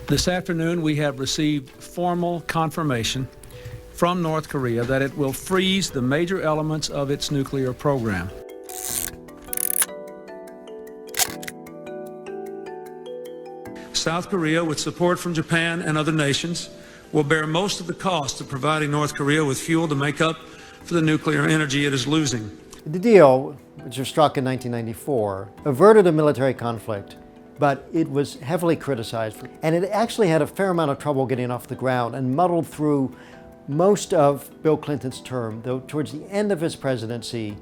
This afternoon, we have received formal confirmation from North Korea that it will freeze the major elements of its nuclear program. South Korea, with support from Japan and other nations, will bear most of the cost of providing North Korea with fuel to make up for the nuclear energy it is losing. The deal, which was struck in 1994, averted a military conflict, but it was heavily criticized, and it actually had a fair amount of trouble getting off the ground and muddled through most of Bill Clinton's term, though towards the end of his presidency,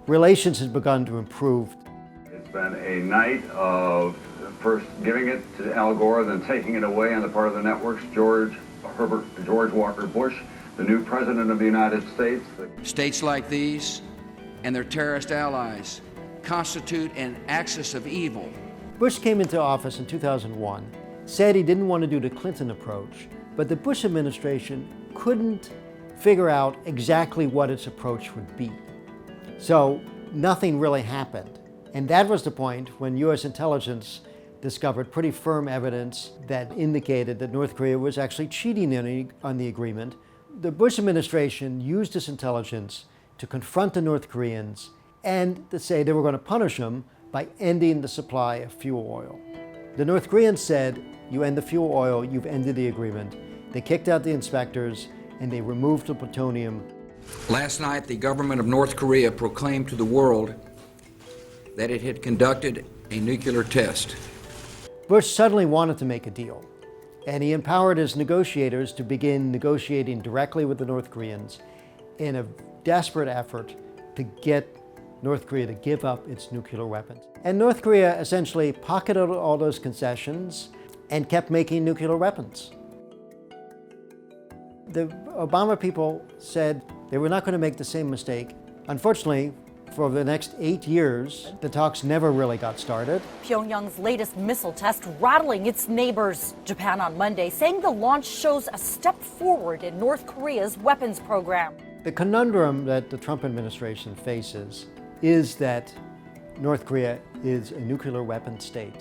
relations had begun to improve. It's been a night of first giving it to Al Gore, then taking it away on the part of the networks. George Walker Bush, the new president of the United States. States like these and their terrorist allies constitute an axis of evil. Bush came into office in 2001, said he didn't want to do the Clinton approach, but the Bush administration couldn't figure out exactly what its approach would be. So nothing really happened. And that was the point when U.S. intelligence discovered pretty firm evidence that indicated that North Korea was actually cheating on the agreement. The Bush administration used this intelligence to confront the North Koreans and to say they were going to punish them by ending the supply of fuel oil. The North Koreans said, you end the fuel oil, you've ended the agreement. They kicked out the inspectors and they removed the plutonium. Last night, the government of North Korea proclaimed to the world that it had conducted a nuclear test. Bush suddenly wanted to make a deal, and he empowered his negotiators to begin negotiating directly with the North Koreans in a desperate effort to get North Korea to give up its nuclear weapons. And North Korea essentially pocketed all those concessions and kept making nuclear weapons. The Obama people said they were not going to make the same mistake. Unfortunately, for the next 8 years, the talks never really got started. Pyongyang's latest missile test rattling its neighbors, Japan on Monday, saying the launch shows a step forward in North Korea's weapons program. The conundrum that the Trump administration faces is that North Korea is a nuclear weapon state.